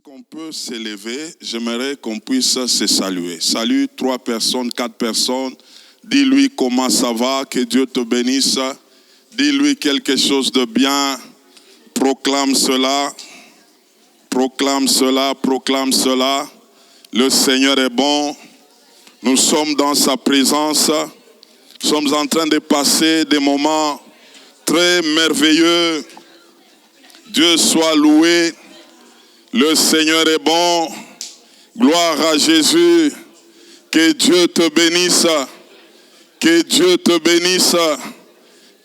qu'on peut s'élever, j'aimerais qu'on puisse se saluer. Salue 3 personnes, 4 personnes. Dis-lui comment ça va, que Dieu te bénisse. Dis-lui quelque chose de bien. Proclame cela. Proclame cela, proclame cela. Le Seigneur est bon. Nous sommes dans sa présence. Nous sommes en train de passer des moments très merveilleux. Dieu soit loué. Le Seigneur est bon. Gloire à Jésus. Que Dieu te bénisse. Que Dieu te bénisse.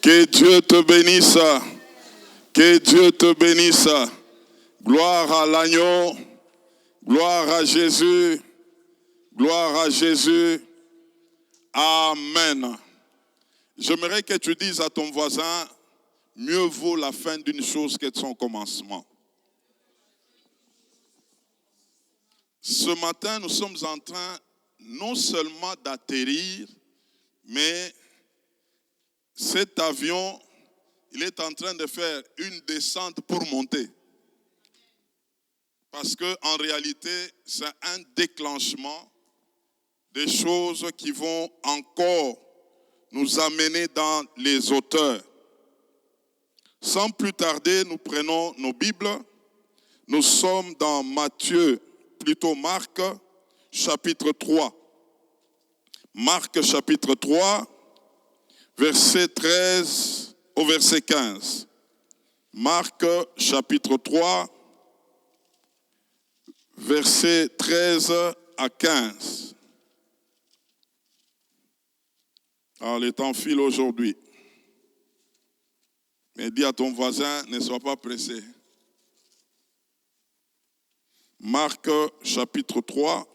Que Dieu te bénisse. Que Dieu te bénisse. Gloire à l'agneau. Gloire à Jésus. Gloire à Jésus. Amen. J'aimerais que tu dises à ton voisin, mieux vaut la fin d'une chose que son commencement. Ce matin, nous sommes en train non seulement d'atterrir, mais cet avion, il est en train de faire une descente pour monter. Parce qu'en réalité, c'est un déclenchement des choses qui vont encore nous amener dans les hauteurs. Sans plus tarder, nous prenons nos Bibles. Nous sommes dans Marc, chapitre 3. Marc, chapitre 3, verset 13 au verset 15. Marc, chapitre 3, verset 13 à 15. Alors, le temps file aujourd'hui. Mais dis à ton voisin, ne sois pas pressé. Marc chapitre 3,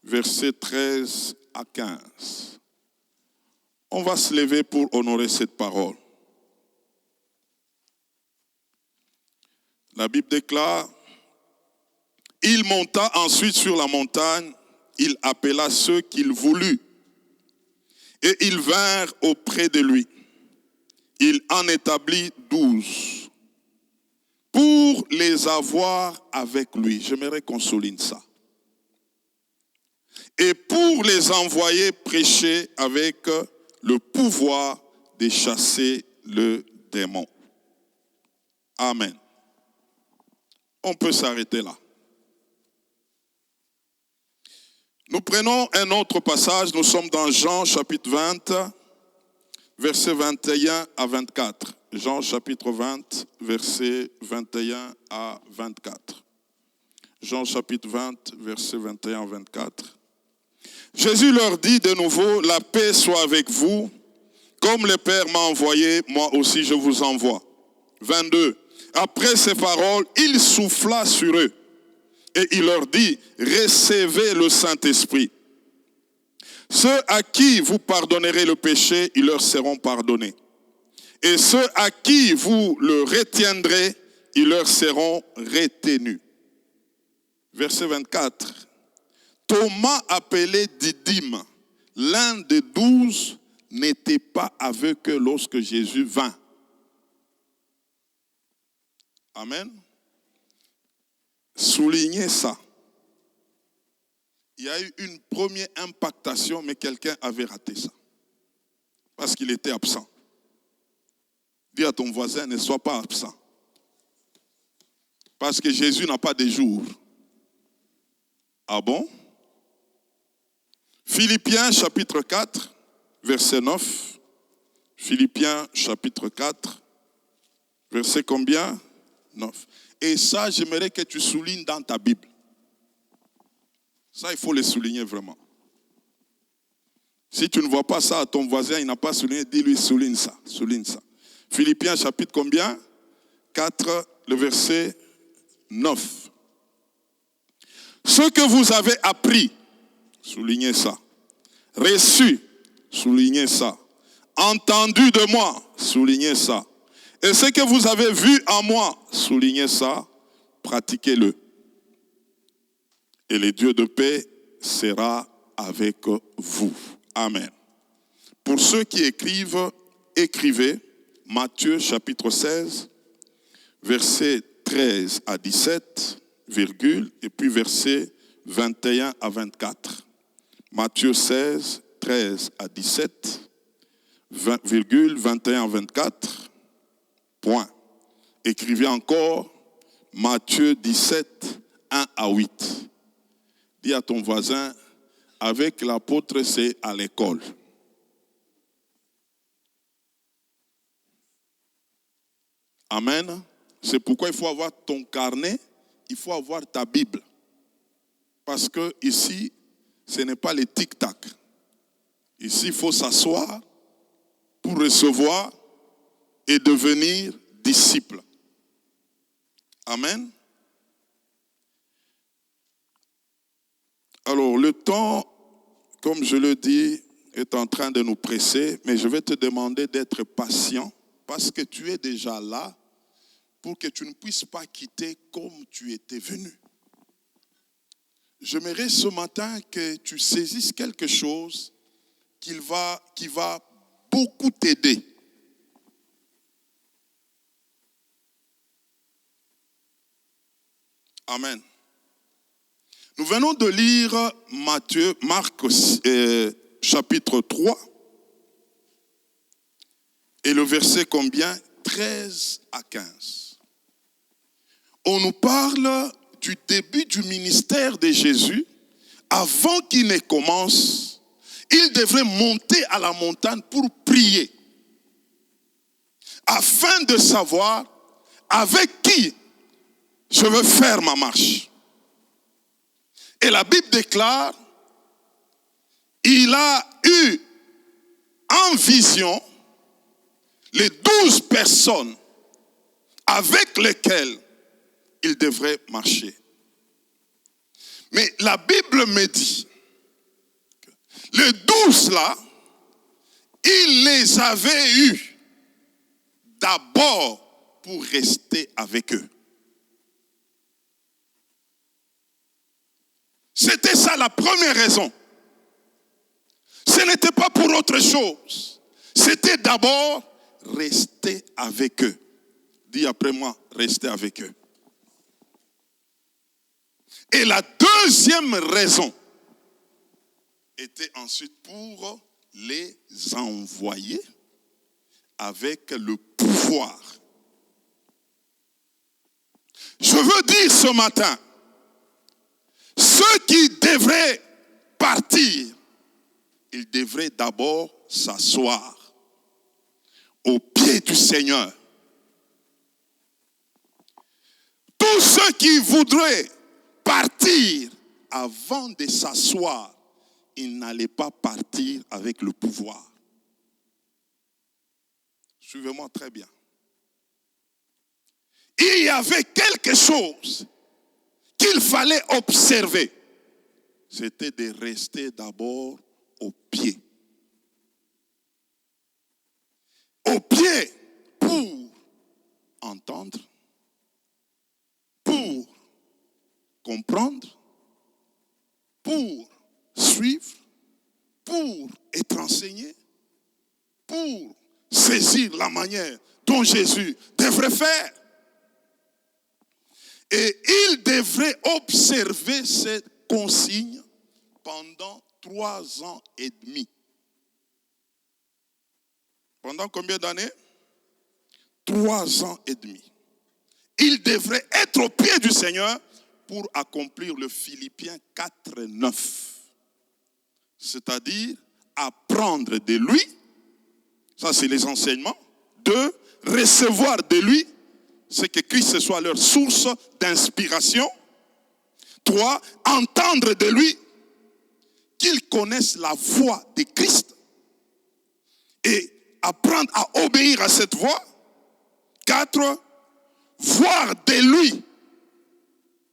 versets 13 à 15. On va se lever pour honorer cette parole. La Bible déclare, il monta ensuite sur la montagne, il appela ceux qu'il voulut, et ils vinrent auprès de lui. Il en établit 12 pour les avoir avec lui. J'aimerais qu'on souligne ça. Et pour les envoyer prêcher avec le pouvoir de chasser le démon. Amen. On peut s'arrêter là. Nous prenons un autre passage. Nous sommes dans Jean chapitre 20. Versets 21 à 24. Jean chapitre 20, versets 21 à 24. Jean chapitre 20, versets 21 à 24. Jésus leur dit de nouveau, la paix soit avec vous. Comme le Père m'a envoyé, moi aussi je vous envoie. 22. Après ces paroles, il souffla sur eux. Et il leur dit, recevez le Saint-Esprit. Ceux à qui vous pardonnerez le péché, ils leur seront pardonnés. Et ceux à qui vous le retiendrez, ils leur seront retenus. Verset 24. Thomas, appelé Didyme, l'un des 12, n'était pas avec eux lorsque Jésus vint. Amen. Soulignez ça. Il y a eu une première impactation, mais quelqu'un avait raté ça. Parce qu'il était absent. Dis à ton voisin, ne sois pas absent. Parce que Jésus n'a pas de jour. Ah bon? Philippiens chapitre 4, verset 9. Philippiens chapitre 4, verset combien? 9. Et ça, j'aimerais que tu soulignes dans ta Bible. Ça, il faut le souligner vraiment. Si tu ne vois pas ça à ton voisin, il n'a pas souligné, dis-lui, souligne ça, souligne ça. Philippiens chapitre combien? 4, le verset 9. Ce que vous avez appris, soulignez ça. Reçu, soulignez ça. Entendu de moi, soulignez ça. Et ce que vous avez vu en moi, soulignez ça, pratiquez-le. Et le Dieu de paix sera avec vous. Amen. Pour ceux qui écrivent, écrivez Matthieu chapitre 16, versets 13 à 17. virgule, et puis versets 21 à 24. Matthieu 16, 13 à 17, virgule, 21 à 24, point. Écrivez encore Matthieu 17, 1 à 8. Dis à ton voisin, avec l'apôtre, c'est à l'école. Amen. C'est pourquoi il faut avoir ton carnet, il faut avoir ta Bible. Parce que ici, ce n'est pas les tic-tac. Ici, il faut s'asseoir pour recevoir et devenir disciple. Amen. Alors, le temps, comme je le dis, est en train de nous presser, mais je vais te demander d'être patient parce que tu es déjà là pour que tu ne puisses pas quitter comme tu étais venu. J'aimerais ce matin que tu saisisses quelque chose qui va beaucoup t'aider. Amen. Nous venons de lire Marc chapitre 3 et le verset combien? 13 à 15. On nous parle du début du ministère de Jésus. Avant qu'il ne commence, il devrait monter à la montagne pour prier, afin de savoir avec qui je veux faire ma marche. Et la Bible déclare, il a eu en vision les 12 personnes avec lesquelles il devrait marcher. Mais la Bible me dit, les 12 là, il les avait eus d'abord pour rester avec eux. C'était ça la première raison. Ce n'était pas pour autre chose. C'était d'abord rester avec eux. Dis après moi, rester avec eux. Et la deuxième raison était ensuite pour les envoyer avec le pouvoir. Je veux dire ce matin, ceux qui devraient partir, ils devraient d'abord s'asseoir aux pieds du Seigneur. Tous ceux qui voudraient partir avant de s'asseoir, ils n'allaient pas partir avec le pouvoir. Suivez-moi très bien. Il y avait quelque chose qu'il fallait observer. C'était de rester d'abord au pied. Au pied pour entendre, pour comprendre, pour suivre, pour être enseigné, pour saisir la manière dont Jésus devrait faire. Et il devrait observer cette consigne pendant 3 ans et demi. Pendant combien d'années? 3 ans et demi. Il devrait être au pied du Seigneur pour accomplir le Philippiens 4, 9. C'est-à-dire apprendre de lui, ça c'est les enseignements. 2, recevoir de lui, c'est que Christ soit leur source d'inspiration. 3, entendre de lui, qu'ils connaissent la voix de Christ et apprendre à obéir à cette voix. 4, voir de lui,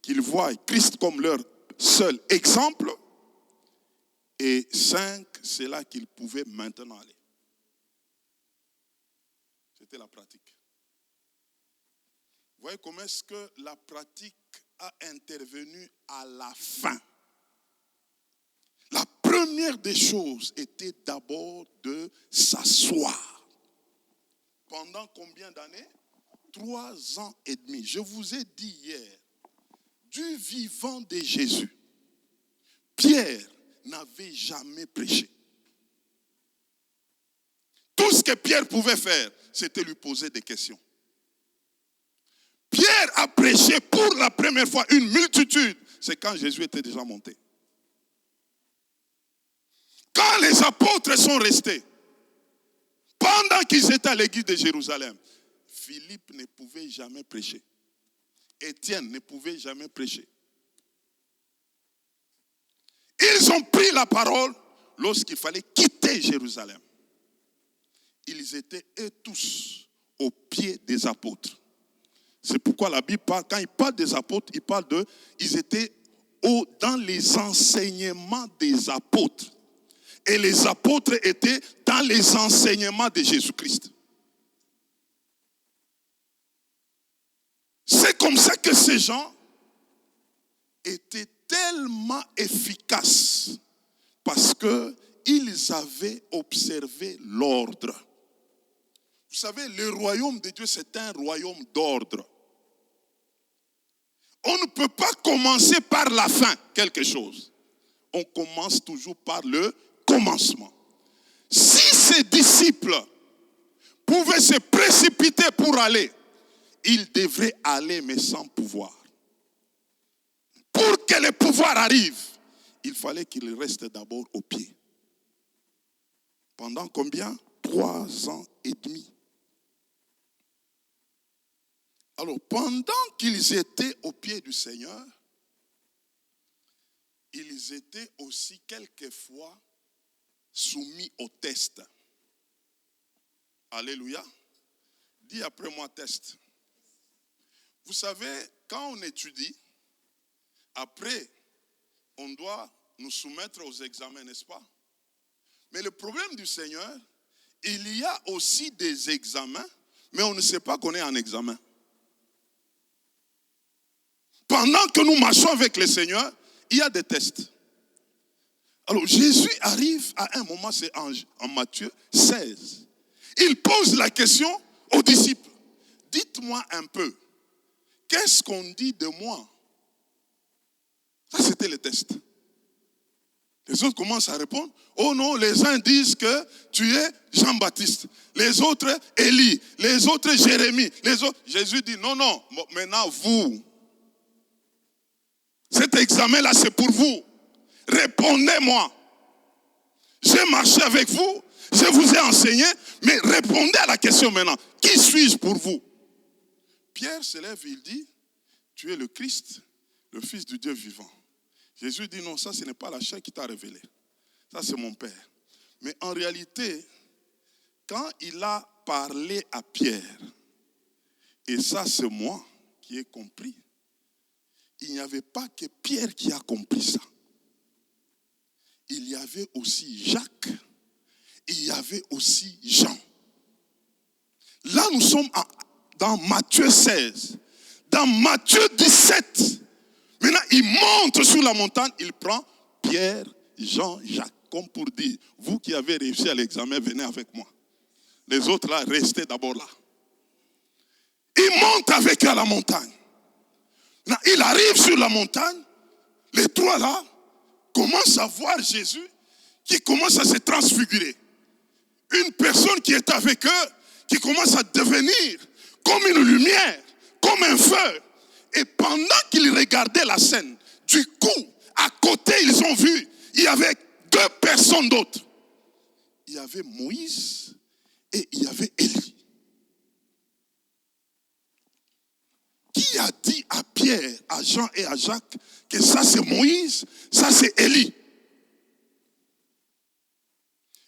qu'ils voient Christ comme leur seul exemple. Et 5, c'est là qu'ils pouvaient maintenant aller. C'était la pratique. Vous voyez comment est-ce que la pratique a intervenu à la fin. La première des choses était d'abord de s'asseoir. Pendant combien d'années? 3 ans et demi. Je vous ai dit hier, du vivant de Jésus, Pierre n'avait jamais prêché. Tout ce que Pierre pouvait faire, c'était lui poser des questions. Pierre a prêché pour la première fois une multitude. C'est quand Jésus était déjà monté. Quand les apôtres sont restés, pendant qu'ils étaient à l'église de Jérusalem, Philippe ne pouvait jamais prêcher. Étienne ne pouvait jamais prêcher. Ils ont pris la parole lorsqu'il fallait quitter Jérusalem. Ils étaient eux tous aux pieds des apôtres. C'est pourquoi la Bible parle, quand il parle des apôtres, il parle de, ils étaient dans les enseignements des apôtres. Et les apôtres étaient dans les enseignements de Jésus-Christ. C'est comme ça que ces gens étaient tellement efficaces parce qu'ils avaient observé l'ordre. Vous savez, le royaume de Dieu, c'est un royaume d'ordre. On ne peut pas commencer par la fin, quelque chose. On commence toujours par le commencement. Si ces disciples pouvaient se précipiter pour aller, ils devraient aller, mais sans pouvoir. Pour que le pouvoir arrive, il fallait qu'ils restent d'abord au pied. Pendant combien? 3 ans et demi. Alors, pendant qu'ils étaient au pied du Seigneur, ils étaient aussi quelquefois soumis au test. Alléluia. Dis après moi test. Vous savez, quand on étudie, après, on doit nous soumettre aux examens, n'est-ce pas? Mais le problème du Seigneur, il y a aussi des examens, mais on ne sait pas qu'on est en examen. Pendant que nous marchons avec le Seigneur, il y a des tests. Alors Jésus arrive à un moment, c'est en Matthieu 16. Il pose la question aux disciples. Dites-moi un peu, qu'est-ce qu'on dit de moi? Ça, c'était le test. Les autres commencent à répondre. Oh non, les uns disent que tu es Jean-Baptiste. Les autres, Élie. Les autres, Jérémie. Les autres, Jésus dit non, non. Maintenant, vous. Cet examen-là, c'est pour vous. Répondez-moi. J'ai marché avec vous. Je vous ai enseigné. Mais répondez à la question maintenant. Qui suis-je pour vous? Pierre se lève et il dit, tu es le Christ, le Fils du Dieu vivant. Jésus dit non, ça ce n'est pas la chair qui t'a révélé. Ça c'est mon Père. Mais en réalité, quand il a parlé à Pierre, et ça c'est moi qui ai compris, il n'y avait pas que Pierre qui a compris ça. Il y avait aussi Jacques, il y avait aussi Jean. Là nous sommes dans Matthieu 16. Dans Matthieu 17, maintenant, il monte sur la montagne, il prend Pierre, Jean, Jacques, comme pour dire, vous qui avez réussi à l'examen, venez avec moi. Les autres là, restez d'abord là. Il monte avec eux à la montagne. Maintenant, il arrive sur la montagne, les trois là commencent à voir Jésus qui commence à se transfigurer. Une personne qui est avec eux, qui commence à devenir comme une lumière, comme un feu. Et pendant qu'ils regardaient la scène, du coup, à côté, ils ont vu, il y avait 2 personnes d'autres. Il y avait Moïse et il y avait Élie. Qui a dit à Pierre, à Jean et à Jacques que ça c'est Moïse, ça c'est Élie?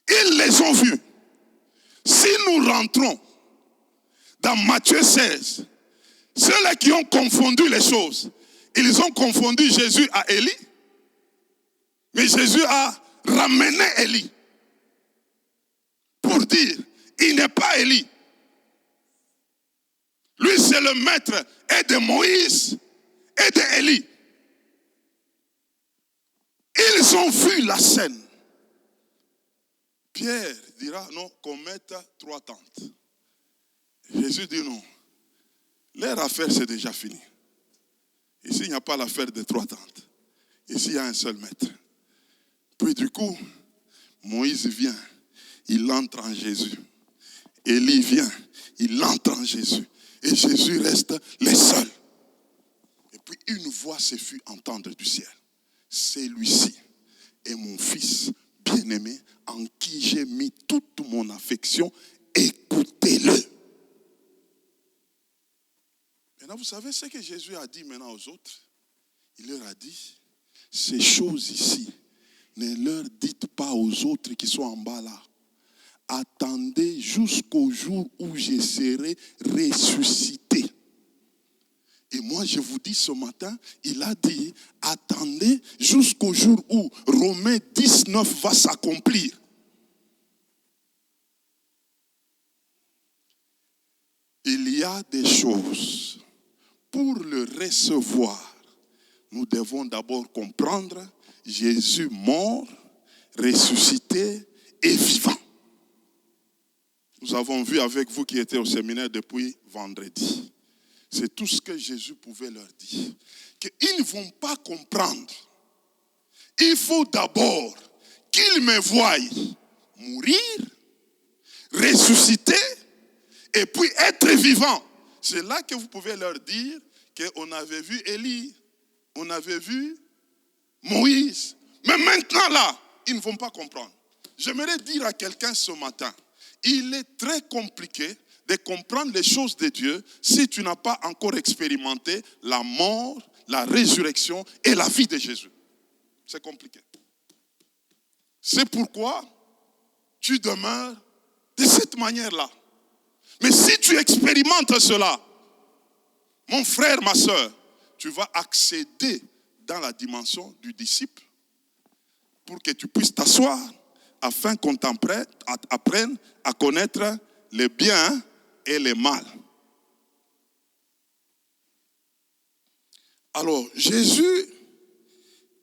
Ils les ont vus. Si nous rentrons dans Matthieu 16, ceux-là qui ont confondu les choses, ils ont confondu Jésus à Élie, mais Jésus a ramené Élie pour dire, il n'est pas Élie. Lui, c'est le maître et de Moïse et d'Élie. Ils ont vu la scène. Pierre dira, non, qu'on mette 3 tentes. Jésus dit non. Leur affaire, c'est déjà fini. Ici, il n'y a pas l'affaire des 3 tentes. Ici, il y a un seul maître. Puis du coup, Moïse vient, il entre en Jésus. Élie vient, il entre en Jésus. Et Jésus reste les seuls. Et puis une voix se fut entendre du ciel. Celui-ci est mon fils bien-aimé en qui j'ai mis toute mon affection. Écoutez-le. Maintenant, vous savez ce que Jésus a dit maintenant aux autres? Il leur a dit, ces choses ici, ne leur dites pas aux autres qui sont en bas là. Attendez jusqu'au jour où je serai ressuscité. Et moi, je vous dis ce matin, il a dit, attendez jusqu'au jour où Romains 19 va s'accomplir. Il y a des choses, pour le recevoir, nous devons d'abord comprendre Jésus mort, ressuscité et vivant. Nous avons vu avec vous qui étiez au séminaire depuis vendredi. C'est tout ce que Jésus pouvait leur dire. Qu'ils ne vont pas comprendre. Il faut d'abord qu'ils me voient mourir, ressusciter et puis être vivant. C'est là que vous pouvez leur dire qu'on avait vu Élie, on avait vu Moïse. Mais maintenant là, ils ne vont pas comprendre. J'aimerais dire à quelqu'un ce matin, il est très compliqué de comprendre les choses de Dieu si tu n'as pas encore expérimenté la mort, la résurrection et la vie de Jésus. C'est compliqué. C'est pourquoi tu demeures de cette manière-là. Mais si tu expérimentes cela, mon frère, ma soeur, tu vas accéder dans la dimension du disciple pour que tu puisses t'asseoir afin qu'on t'apprenne à connaître les biens et les mal. Alors, Jésus,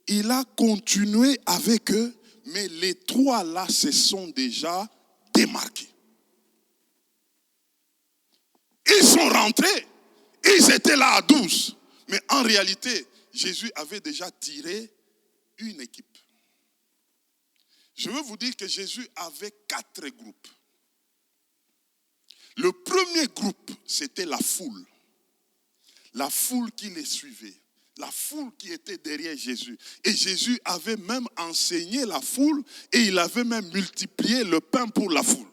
il a continué avec eux, mais les 3 là se sont déjà démarqués. Ils sont rentrés, ils étaient là à 12. Mais en réalité, Jésus avait déjà tiré une équipe. Je veux vous dire que Jésus avait 4 groupes. Le premier groupe, c'était la foule. La foule qui les suivait. La foule qui était derrière Jésus. Et Jésus avait même enseigné la foule et il avait même multiplié le pain pour la foule.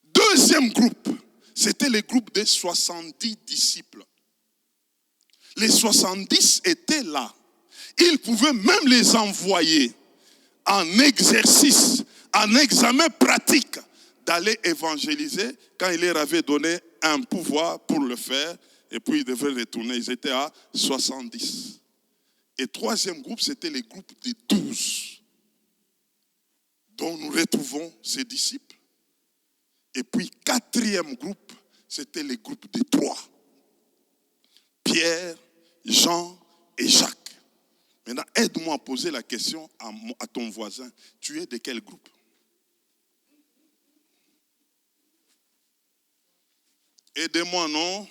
Deuxième groupe, c'était le groupe des 70 disciples. Les 70 étaient là. Il pouvait même les envoyer en exercice, en examen pratique, d'aller évangéliser quand il leur avait donné un pouvoir pour le faire. Et puis ils devaient retourner. Ils étaient à 70. Et troisième groupe, c'était le groupe des 12, dont nous retrouvons ces disciples. Et puis quatrième groupe, c'était le groupe des 3. Pierre, Jean et Jacques. Maintenant, aide-moi à poser la question à ton voisin. Tu es de quel groupe? Aidez-moi, non?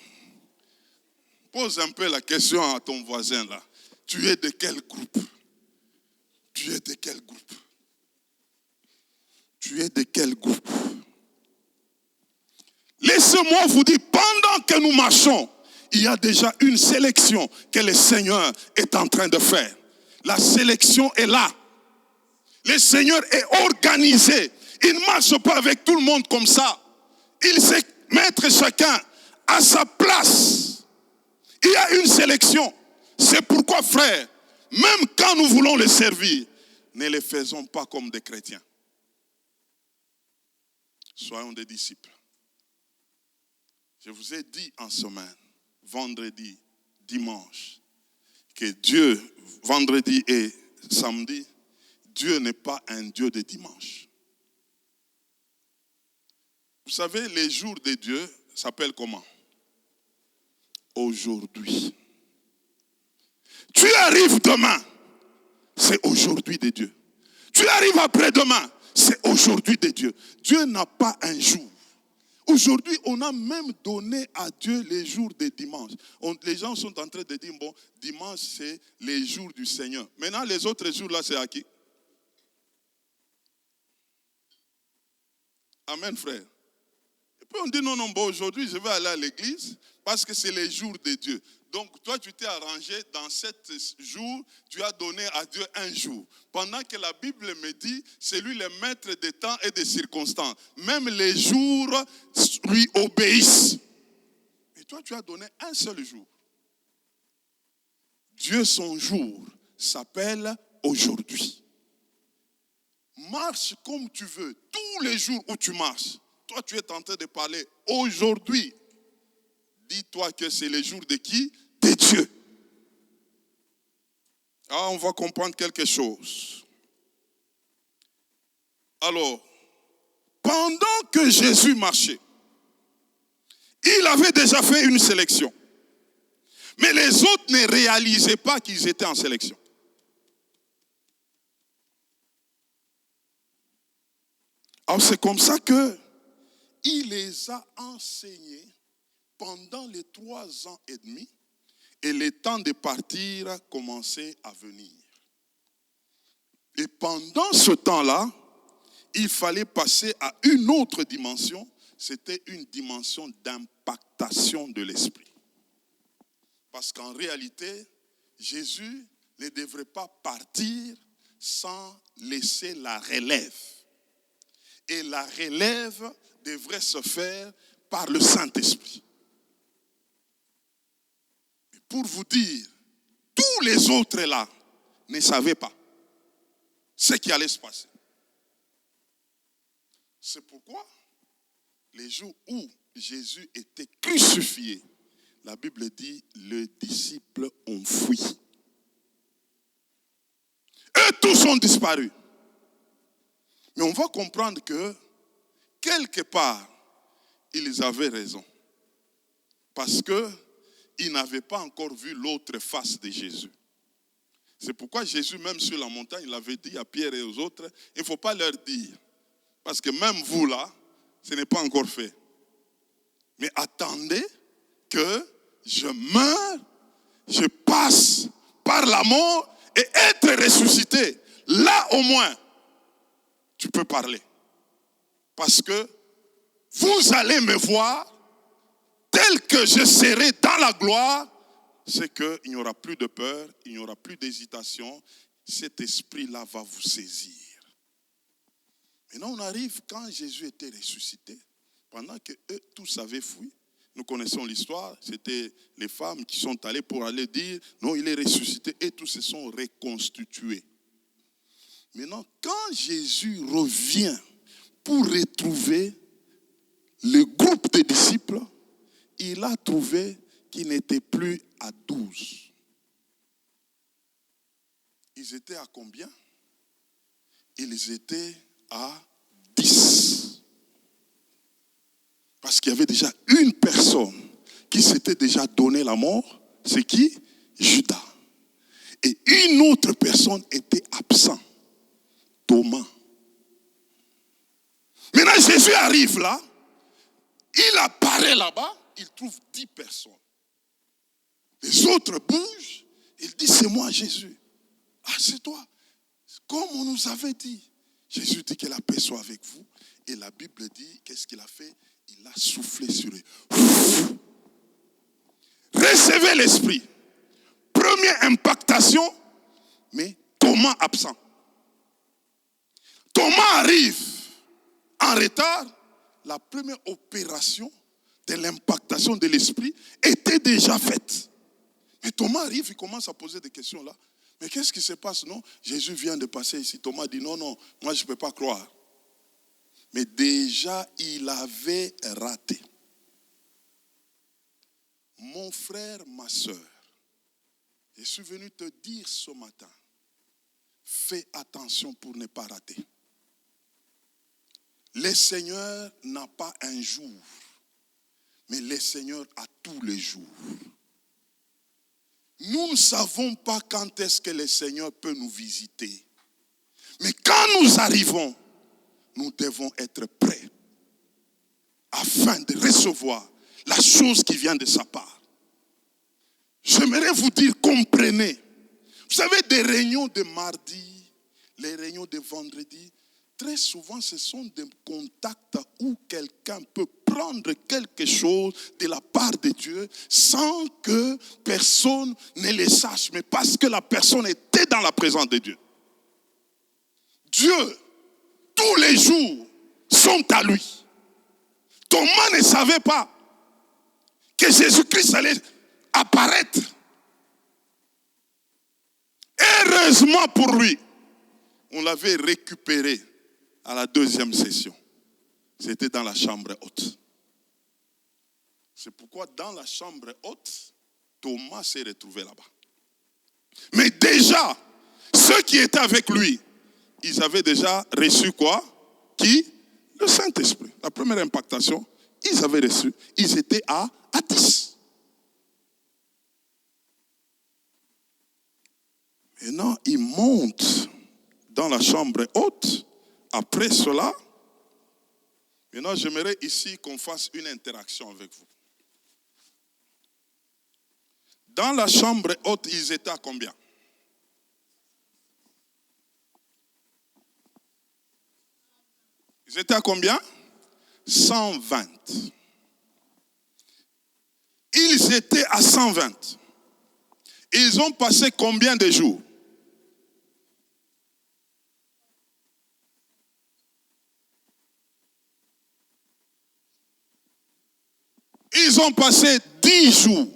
Pose un peu la question à ton voisin là. Tu es de quel groupe? Tu es de quel groupe? Tu es de quel groupe? Laissez-moi vous dire, pendant que nous marchons, il y a déjà une sélection que le Seigneur est en train de faire. La sélection est là. Le Seigneur est organisé. Il ne marche pas avec tout le monde comme ça. Il sait mettre chacun à sa place. Il y a une sélection. C'est pourquoi, frère, même quand nous voulons les servir, ne les faisons pas comme des chrétiens. Soyons des disciples. Je vous ai dit en semaine, vendredi, dimanche, que Dieu, vendredi et samedi, Dieu n'est pas un Dieu de dimanche. Vous savez, les jours de Dieu s'appellent comment? Aujourd'hui. Tu arrives demain, c'est aujourd'hui de Dieu. Tu arrives après-demain, c'est aujourd'hui de Dieu. Dieu n'a pas un jour Aujourd'hui, on a même donné à Dieu les jours de dimanche. Les gens sont en train de dire, bon, dimanche, c'est les jours du Seigneur. Maintenant, les autres jours, là, c'est à qui? Amen, frère. Et puis on dit, non, non, bon, aujourd'hui, je vais aller à l'église parce que c'est les jours de Dieu. Donc, toi, tu t'es arrangé dans 7 jours, tu as donné à Dieu un jour. Pendant que la Bible me dit, c'est lui le maître des temps et des circonstances. Même les jours lui obéissent. Et toi, tu as donné un seul jour. Dieu, son jour, s'appelle aujourd'hui. Marche comme tu veux, tous les jours où tu marches. Toi, tu es en train de parler aujourd'hui. Dis-toi que c'est le jour de qui? De Dieu. Ah, on va comprendre quelque chose. Alors, pendant que Jésus marchait, il avait déjà fait une sélection. Mais les autres ne réalisaient pas qu'ils étaient en sélection. Alors c'est comme ça qu'il les a enseignés pendant les 3 ans et demi et le temps de partir commençait à venir. Et pendant ce temps-là, il fallait passer à une autre dimension. C'était une dimension d'impactation de l'esprit. Parce qu'en réalité, Jésus ne devrait pas partir sans laisser la relève. Et la relève devrait se faire par le Saint-Esprit. Et pour vous dire, tous les autres là ne savaient pas ce qui allait se passer. C'est pourquoi les jours où Jésus était crucifié, la Bible dit, les disciples ont fui. Et tous ont disparu. Mais on va comprendre que, quelque part, ils avaient raison. Parce qu'ils n'avaient pas encore vu l'autre face de Jésus. C'est pourquoi Jésus, même sur la montagne, il avait dit à Pierre et aux autres, il ne faut pas leur dire. Parce que même vous là, ce n'est pas encore fait. Mais attendez que je meure, je passe par la mort et être ressuscité. Là au moins, tu peux parler. Parce que vous allez me voir tel que je serai dans la gloire. C'est qu'il n'y aura plus de peur, il n'y aura plus d'hésitation. Cet esprit-là va vous saisir. Maintenant, on arrive quand Jésus était ressuscité. Pendant que eux tous avaient fui. Nous connaissons l'histoire. C'était les femmes qui sont allées pour aller dire non, il est ressuscité. Et tous se sont reconstitués. Maintenant, quand Jésus revient pour retrouver le groupe de disciples, il a trouvé qu'ils n'étaient plus à 12. Ils étaient à combien? Ils étaient à 10. Parce qu'il y avait déjà une personne qui s'était déjà donné la mort. C'est qui? Judas. Et une autre personne était absente. Thomas. Maintenant, Jésus arrive là. Il apparaît là-bas. Il trouve 10 personnes. Les autres bougent. Il dit, c'est moi Jésus. Ah, c'est toi. Comme on nous avait dit. Jésus dit que la paix soit avec vous. Et la Bible dit, qu'est-ce qu'il a fait? Il a soufflé sur eux. Recevez l'esprit. Première impactation, mais Thomas absent. Thomas arrive en retard. La première opération de l'impactation de l'esprit était déjà faite. Mais Thomas arrive, il commence à poser des questions là. Mais qu'est-ce qui se passe? Non, Jésus vient de passer ici. Thomas dit non, non, moi je ne peux pas croire. Mais déjà, il avait raté. Mon frère, ma soeur, je suis venu te dire ce matin, fais attention pour ne pas rater. Le Seigneur n'a pas un jour, mais le Seigneur a tous les jours. Nous ne savons pas quand est-ce que le Seigneur peut nous visiter. Mais quand nous arrivons, nous devons être prêts. afin de recevoir la chose qui vient de sa part. J'aimerais vous dire, comprenez. Vous savez, des réunions de mardi, les réunions de vendredi, très souvent ce sont des contacts où quelqu'un peut prendre quelque chose de la part de Dieu sans que personne ne le sache, mais parce que la personne était dans la présence de Dieu. Dieu, tous les jours, sont à lui. Thomas ne savait pas que Jésus-Christ allait apparaître. Heureusement pour lui, on l'avait récupéré à la deuxième session. C'était dans la chambre haute. C'est pourquoi dans la chambre haute, Thomas s'est retrouvé là-bas. Mais déjà, ceux qui étaient avec lui, ils avaient déjà reçu quoi? Qui? Le Saint-Esprit. La première impactation, ils avaient reçu. Ils étaient à 10. Maintenant, ils montent dans la chambre haute. Après cela, maintenant, j'aimerais ici qu'on fasse une interaction avec vous. Dans la chambre haute, ils étaient à combien? Ils étaient à combien? 120. Ils étaient à 120. Ils ont passé combien de jours? Ils ont passé 10 jours.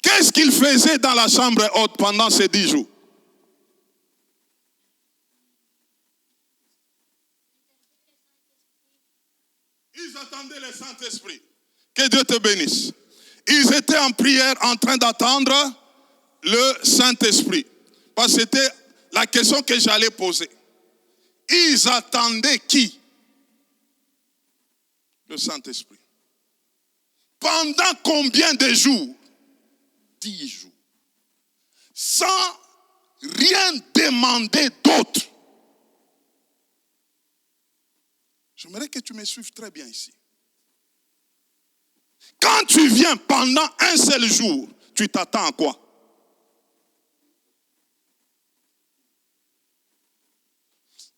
Qu'est-ce qu'ils faisaient dans la chambre haute pendant ces 10 jours? Ils attendaient le Saint-Esprit. Que Dieu te bénisse. Ils étaient en prière en train d'attendre le Saint-Esprit. Parce que c'était la question que j'allais poser. Ils attendaient qui? Le Saint-Esprit. Pendant combien de jours? 10 jours. Sans rien demander d'autre. J'aimerais que tu me suives très bien ici. Quand tu viens pendant un seul jour, tu t'attends à quoi?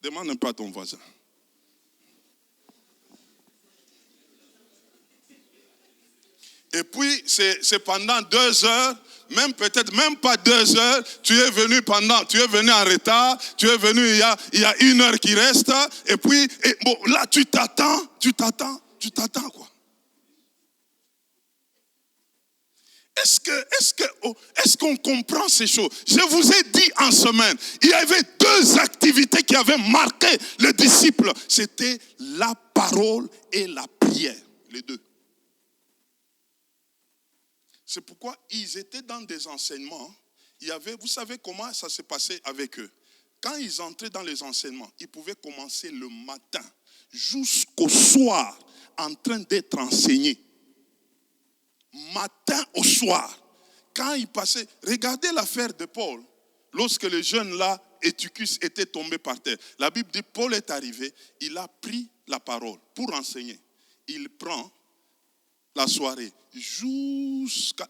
Demande un peu à ton voisin. Et puis, c'est pendant 2 heures, même peut-être même pas 2 heures, tu es venu en retard, tu es venu, il y a 1 heure qui reste, et puis, bon, là, tu t'attends quoi? Est-ce qu'on comprend ces choses? Je vous ai dit en semaine, il y avait 2 activités qui avaient marqué les disciples. C'était la parole et la prière, les 2. C'est pourquoi ils étaient dans des enseignements. Vous savez comment ça s'est passé avec eux? Quand ils entraient dans les enseignements, ils pouvaient commencer le matin jusqu'au soir en train d'être enseignés. Matin au soir. Quand ils passaient, regardez l'affaire de Paul. Lorsque le jeune là, Eutychus, était tombé par terre. La Bible dit, Paul est arrivé, il a pris la parole pour enseigner. Il prend la soirée,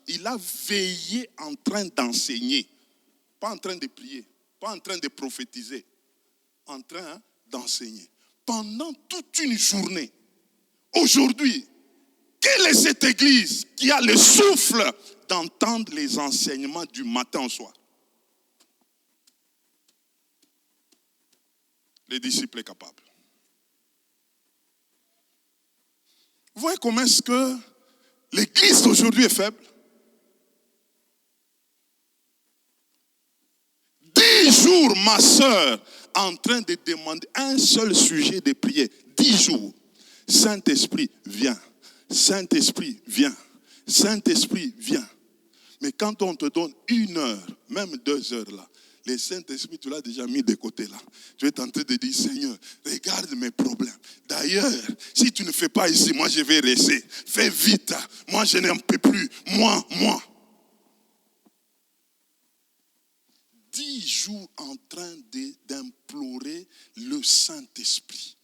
il a veillé en train d'enseigner, pas en train de prier, pas en train de prophétiser, en train d'enseigner. Pendant toute une journée. Aujourd'hui, quelle est cette église qui a le souffle d'entendre les enseignements du matin au soir? Les disciples capables. Vous voyez comment est-ce que l'église d'aujourd'hui est faible? 10 jours, ma soeur, en train de demander un seul sujet de prière. 10 jours. Saint-Esprit, viens. Saint-Esprit, viens. Saint-Esprit, viens. Mais quand on te donne 1 heure, même 2 heures là, le Saint-Esprit, tu l'as déjà mis de côté là. Tu es en train de dire, Seigneur, regarde mes problèmes. D'ailleurs, si tu ne fais pas ici, moi je vais rester. Fais vite. Moi je n'en peux plus. Moi. 10 jours en train d'implorer le Saint-Esprit.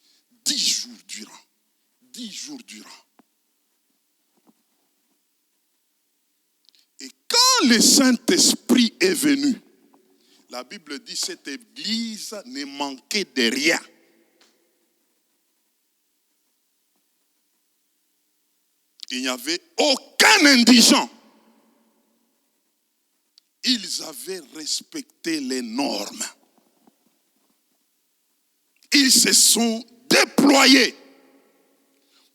10 jours durant. 10 jours durant. Et quand le Saint-Esprit est venu, la Bible dit que cette église ne manquait de rien. Il n'y avait aucun indigent. Ils avaient respecté les normes. Ils se sont déployés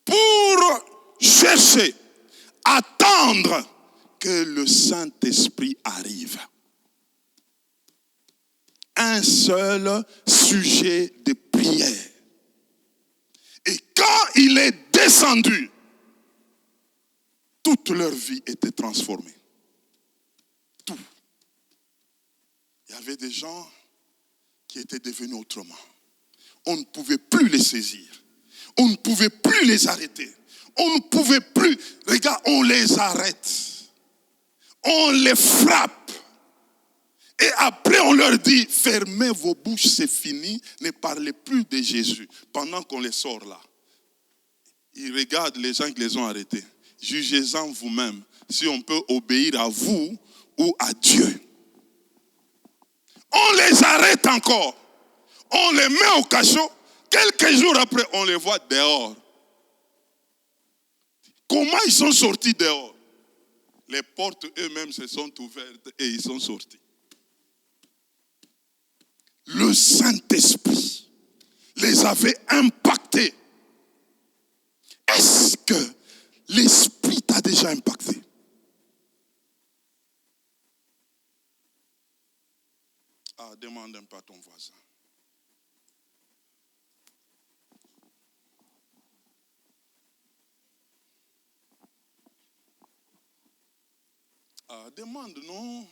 pour chercher, attendre que le Saint-Esprit arrive. Un seul sujet de prière. Et quand il est descendu, toute leur vie était transformée. Tout. Il y avait des gens qui étaient devenus autrement. On ne pouvait plus les saisir. On ne pouvait plus les arrêter. On ne pouvait plus. Regarde, on les arrête. On les frappe. Et après, on leur dit, fermez vos bouches, c'est fini. Ne parlez plus de Jésus. Pendant qu'on les sort là. Ils regardent les gens qui les ont arrêtés. Jugez-en vous-même si on peut obéir à vous ou à Dieu. On les arrête encore. On les met au cachot. Quelques jours après, on les voit dehors. Comment ils sont sortis dehors? Les portes eux-mêmes se sont ouvertes et ils sont sortis. Le Saint-Esprit les avait impactés. Est-ce que l'Esprit t'a déjà impacté? Ah, demande un peu à ton voisin. Ah, demande, non?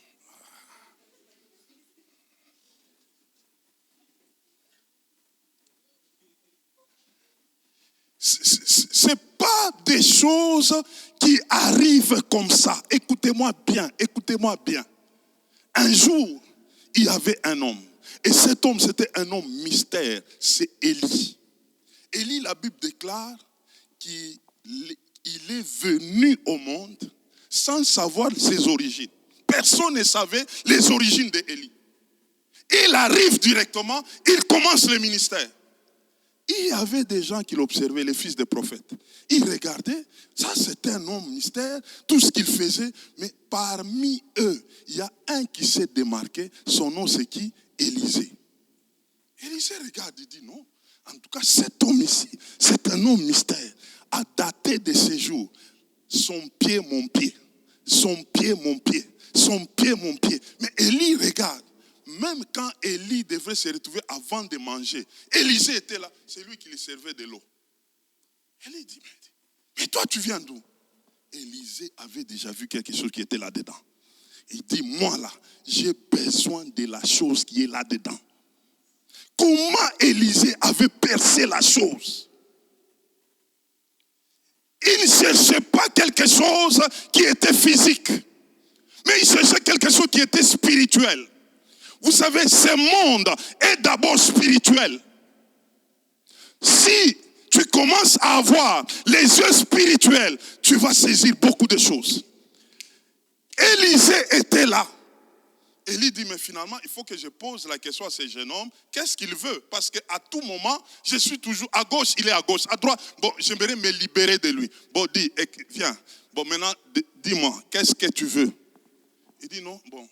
Ce n'est pas des choses qui arrivent comme ça. Écoutez-moi bien, écoutez-moi bien. Un jour, il y avait un homme. Et cet homme, c'était un homme mystère. C'est Élie. Élie, la Bible déclare qu'il est venu au monde sans savoir ses origines. Personne ne savait les origines d'Élie. Il arrive directement, il commence le ministère. Il y avait des gens qui l'observaient, les fils des prophètes. Ils regardaient, ça c'était un homme mystère, tout ce qu'il faisait. Mais parmi eux, il y a un qui s'est démarqué. Son nom c'est qui? Élisée. Élisée regarde, il dit non. En tout cas, cet homme ici, c'est un homme mystère. A daté de ses jours. Son pied, mon pied. Son pied, mon pied. Son pied, mon pied. Mais Élie regarde. Même quand Élie devrait se retrouver avant de manger, Élisée était là, c'est lui qui lui servait de l'eau. Élie dit, mais toi tu viens d'où? Élisée avait déjà vu quelque chose qui était là-dedans. Il dit, moi là, j'ai besoin de la chose qui est là-dedans. Comment Élisée avait percé la chose? Il ne cherchait pas quelque chose qui était physique, mais il cherchait quelque chose qui était spirituel. Vous savez, ce monde est d'abord spirituel. Si tu commences à avoir les yeux spirituels, tu vas saisir beaucoup de choses. Élisée était là. Élie dit, mais finalement, il faut que je pose la question à ce jeune homme. Qu'est-ce qu'il veut? Parce qu'à tout moment, je suis toujours à gauche, il est à gauche. À droite, bon, j'aimerais me libérer de lui. Bon, dis, viens. Bon, maintenant, dis-moi, qu'est-ce que tu veux? Il dit, non, bon.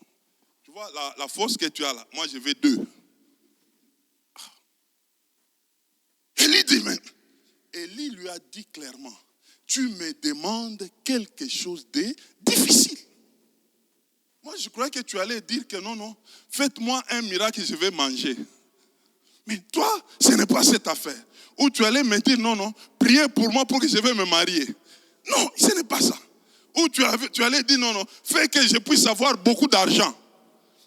Tu vois, la force que tu as là, moi je veux 2. Élie dit, mais Élie lui a dit clairement, tu me demandes quelque chose de difficile. Moi je croyais que tu allais dire que non, faites-moi un miracle, je vais manger. Mais toi, ce n'est pas cette affaire. Ou tu allais me dire, non, priez pour moi pour que je vais me marier. Non, ce n'est pas ça. Ou tu allais dire, non, fais que je puisse avoir beaucoup d'argent.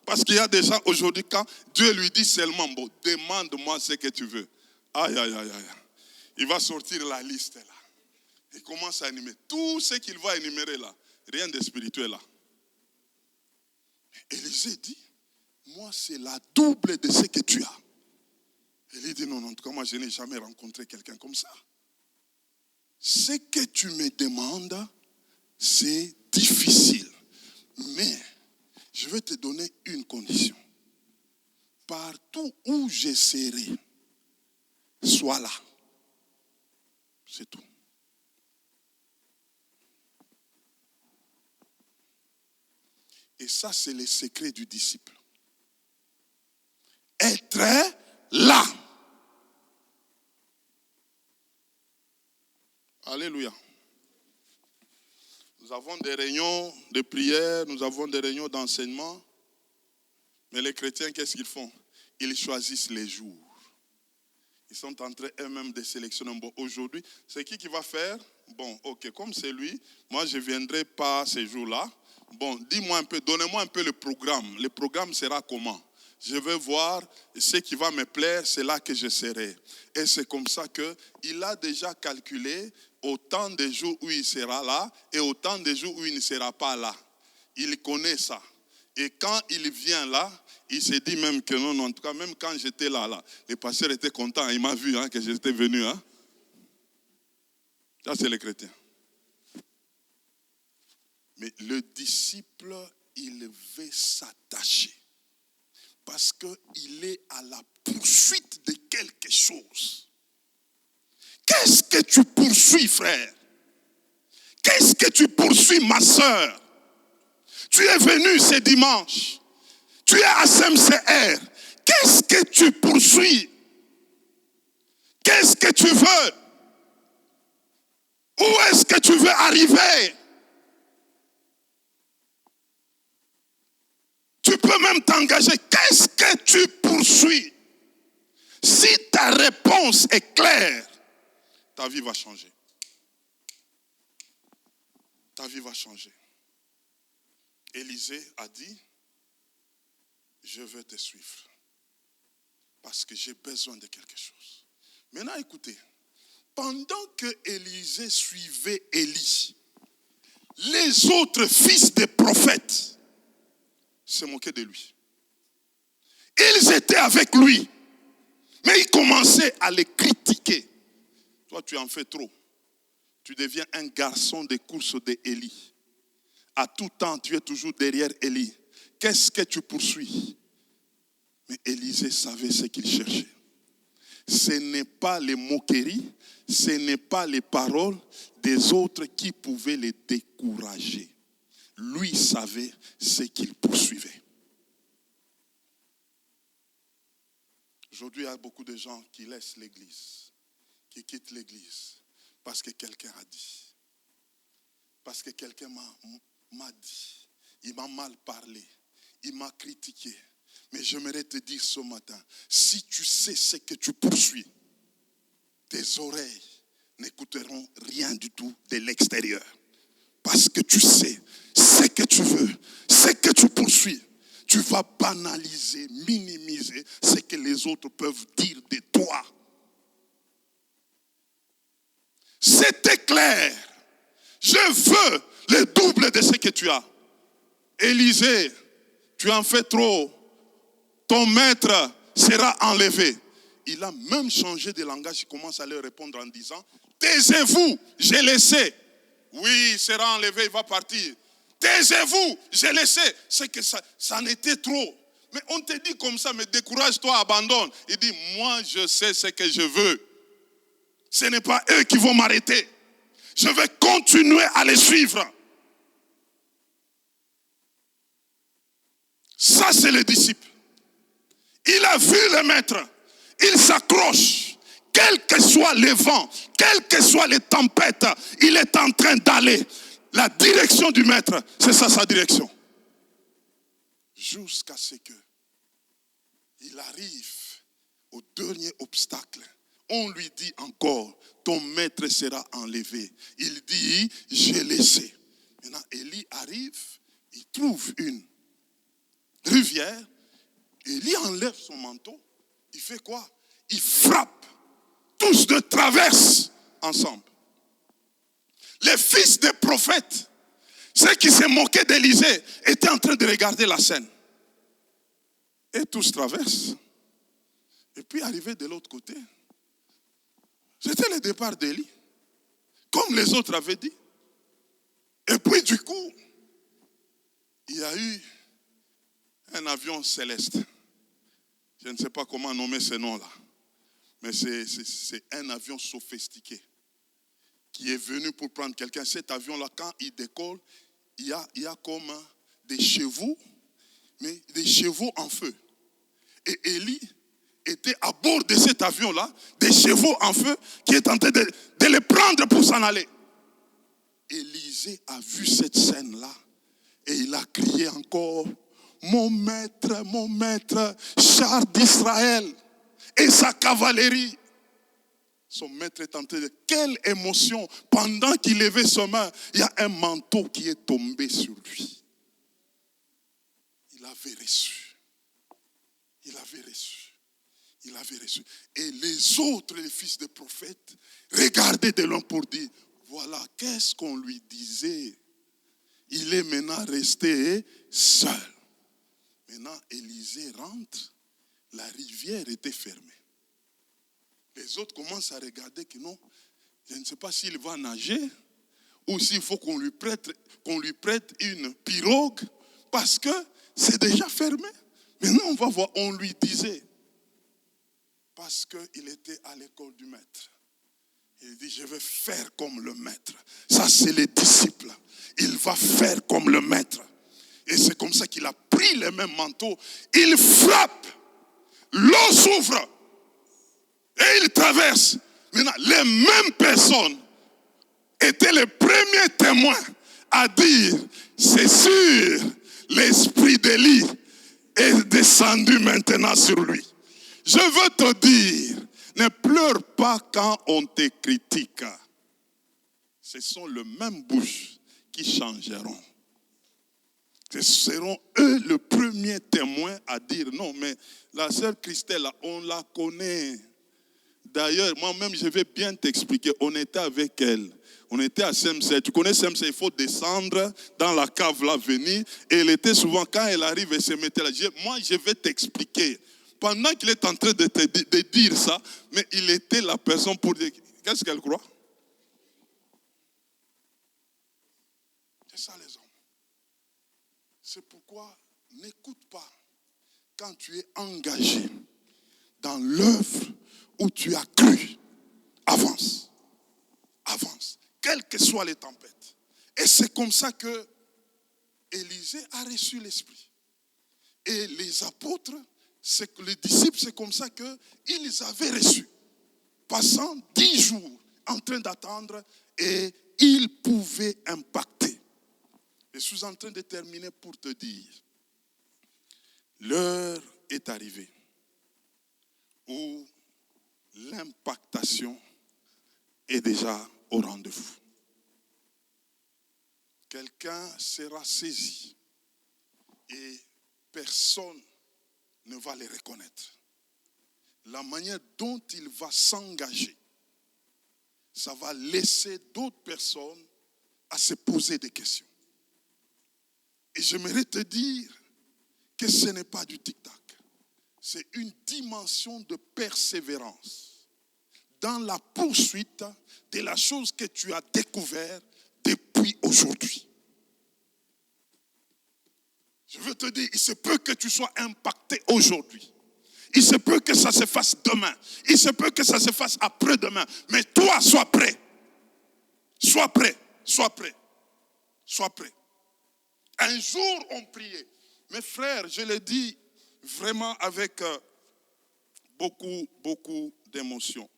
Parce qu'il y a des gens aujourd'hui, quand Dieu lui dit seulement, bon, demande-moi ce que tu veux. Aïe. Il va sortir la liste là. Il commence à énumérer. Tout ce qu'il va énumérer là, rien de spirituel là. Élisée dit, moi c'est la double de ce que tu as. Élie dit non, en tout cas, moi je n'ai jamais rencontré quelqu'un comme ça. Ce que tu me demandes, c'est difficile. Mais je vais te donner une condition. Partout où je serai, sois là. C'est tout. Et ça, c'est le secret du disciple. Être là. Alléluia. Nous avons des réunions de prière, nous avons des réunions d'enseignement. Mais les chrétiens, qu'est-ce qu'ils font? Ils choisissent les jours. Ils sont en train eux-mêmes de sélectionner. Bon, aujourd'hui, c'est qui va faire? Bon, ok, comme c'est lui, moi je ne viendrai pas ces jours-là. Bon, dis-moi un peu, donnez-moi un peu le programme. Le programme sera comment? Je vais voir ce qui va me plaire, c'est là que je serai. Et c'est comme ça qu'il a déjà calculé autant de jours où il sera là et autant de jours où il ne sera pas là. Il connaît ça. Et quand il vient là, il se dit même que non, en tout cas, même quand j'étais là, le pasteur était content, il m'a vu que j'étais venu. Ça, c'est les chrétiens. Mais le disciple, il veut s'attacher. Parce qu'il est à la poursuite de quelque chose. Qu'est-ce que tu poursuis, frère? Qu'est-ce que tu poursuis, ma soeur? Tu es venu ce dimanche. Tu es à SMCR. Qu'est-ce que tu poursuis? Qu'est-ce que tu veux? Où est-ce que tu veux arriver? Tu peux même t'engager. Qu'est-ce que tu poursuis? Si ta réponse est claire, ta vie va changer. Ta vie va changer. Élisée a dit, je veux te suivre. Parce que j'ai besoin de quelque chose. Maintenant, écoutez. Pendant que Élisée suivait Élie, les autres fils des prophètes se moquaient de lui. Ils étaient avec lui. Mais ils commençaient à les critiquer. Toi, tu en fais trop. Tu deviens un garçon de course d'Élie. À tout temps, tu es toujours derrière Élie. Qu'est-ce que tu poursuis? Mais Élisée savait ce qu'il cherchait. Ce n'est pas les moqueries, ce n'est pas les paroles des autres qui pouvaient les décourager. Lui savait ce qu'il poursuivait. Aujourd'hui, il y a beaucoup de gens qui laissent l'église, qui quittent l'église parce que quelqu'un a dit. Parce que quelqu'un m'a dit. Il m'a mal parlé. Il m'a critiqué. Mais j'aimerais te dire ce matin, si tu sais ce que tu poursuis, tes oreilles n'écouteront rien du tout de l'extérieur. Parce que tu sais ce que tu veux, ce que tu poursuis. Tu vas banaliser, minimiser ce que les autres peuvent dire de toi. C'était clair. Je veux le double de ce que tu as. Élisée, tu en fais trop. Ton maître sera enlevé. Il a même changé de langage. Il commence à leur répondre en disant, taisez-vous, je le sais. Oui, il sera enlevé, il va partir. Taisez-vous, je le sais. C'est que ça en était trop. Mais on te dit comme ça, mais décourage-toi, abandonne. Il dit, moi je sais ce que je veux. Ce n'est pas eux qui vont m'arrêter. Je vais continuer à les suivre. Ça, c'est le disciple. Il a vu le maître. Il s'accroche. Quel que soit le vent, quelles que soient les tempêtes, il est en train d'aller. La direction du maître, c'est ça sa direction. Jusqu'à ce que il arrive au dernier obstacle. On lui dit encore, ton maître sera enlevé. Il dit, je le sais. Maintenant, Élie arrive, il trouve une rivière. Élie enlève son manteau. Il fait quoi? Il frappe. Tous deux traversent ensemble. Les fils des prophètes, ceux qui se moquaient d'Élisée, étaient en train de regarder la scène. Et tous traversent. Et puis arrivé de l'autre côté, c'était le départ d'Élie, comme les autres avaient dit. Et puis du coup, il y a eu un avion céleste. Je ne sais pas comment nommer ce nom-là. Mais c'est un avion sophistiqué qui est venu pour prendre quelqu'un. Cet avion-là, quand il décolle, il y a comme des chevaux, mais des chevaux en feu. Et Élie était à bord de cet avion-là, des chevaux en feu, qui est en train de les prendre pour s'en aller. Élisée a vu cette scène-là et il a crié encore, mon maître, char d'Israël et sa cavalerie. Son maître est en train de... Quelle émotion! Pendant qu'il levait sa main, il y a un manteau qui est tombé sur lui. Il avait reçu. Il avait reçu. Il avait reçu. Et les autres, les fils des prophètes, regardaient de loin pour dire, voilà, qu'est-ce qu'on lui disait? Il est maintenant resté seul. Maintenant, Élisée rentre, la rivière était fermée. Les autres commencent à regarder que non, je ne sais pas s'il va nager ou s'il faut qu'on lui prête une pirogue parce que c'est déjà fermé. Maintenant, on va voir, on lui disait, parce qu'il était à l'école du maître. Il dit, je vais faire comme le maître. Ça, c'est les disciples. Il va faire comme le maître. Et c'est comme ça qu'il a pris le même manteau. Il frappe. L'eau s'ouvre. Et il traverse. Maintenant, les mêmes personnes étaient les premiers témoins à dire, c'est sûr, l'esprit d'Élie est descendu maintenant sur lui. Je veux te dire, ne pleure pas quand on te critique. Ce sont les mêmes bouches qui changeront. Ce seront eux le premier témoin à dire non, mais la sœur Christelle, on la connaît. D'ailleurs, moi-même, je vais bien t'expliquer. On était avec elle. On était à Semse. Tu connais Semse, il faut descendre dans la cave là, venir. Et elle était souvent, quand elle arrive, elle se mettait là. Moi, je vais t'expliquer. Pendant qu'il est en train de dire ça, mais il était la personne pour dire, qu'est-ce qu'elle croit? C'est ça les hommes. C'est pourquoi n'écoute pas quand tu es engagé dans l'œuvre où tu as cru. Avance. Avance. Quelles que soient les tempêtes. Et c'est comme ça que Élisée a reçu l'Esprit. Et les apôtres, les disciples, c'est comme ça qu'ils avaient reçu. Passant 10 jours en train d'attendre et ils pouvaient impacter. Je suis en train de terminer pour te dire, l'heure est arrivée où l'impactation est déjà au rendez-vous. Quelqu'un sera saisi et personne ne va les reconnaître. La manière dont il va s'engager, ça va laisser d'autres personnes à se poser des questions. Et j'aimerais te dire que ce n'est pas du tic-tac. C'est une dimension de persévérance dans la poursuite de la chose que tu as découvert depuis aujourd'hui. Je veux te dire, il se peut que tu sois impacté aujourd'hui. Il se peut que ça se fasse demain. Il se peut que ça se fasse après-demain. Mais toi, sois prêt. Sois prêt. Sois prêt. Sois prêt. Un jour, on priait. Mes frères, je le dis vraiment avec beaucoup d'émotion.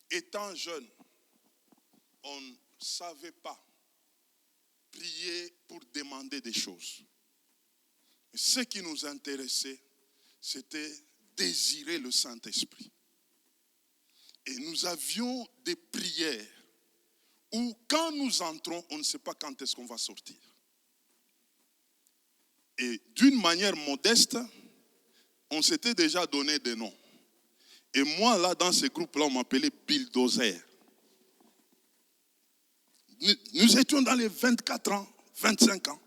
Étant jeune, on ne savait pas prier pour demander des choses. Ce qui nous intéressait, c'était désirer le Saint-Esprit. Et nous avions des prières où quand nous entrons, on ne sait pas quand est-ce qu'on va sortir. Et d'une manière modeste, on s'était déjà donné des noms. Et moi, là, dans ce groupe-là, on m'appelait Bulldozer. Nous étions dans les 24 ans, 25 ans.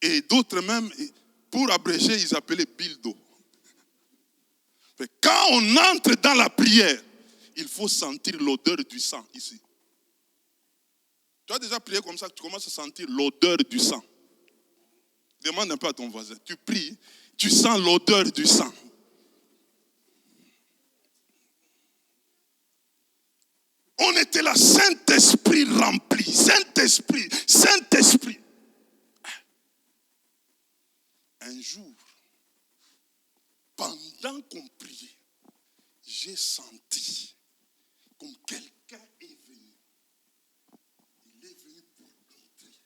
Et d'autres même, pour abréger, ils appelaient Bildo. Quand on entre dans la prière, il faut sentir l'odeur du sang ici. Tu as déjà prié comme ça, tu commences à sentir l'odeur du sang. Demande un peu à ton voisin. Tu pries, tu sens l'odeur du sang. On était là, Saint-Esprit rempli, Saint-Esprit, Saint-Esprit. Un jour, pendant qu'on priait, j'ai senti comme quelqu'un est venu. Il est venu pour entrer.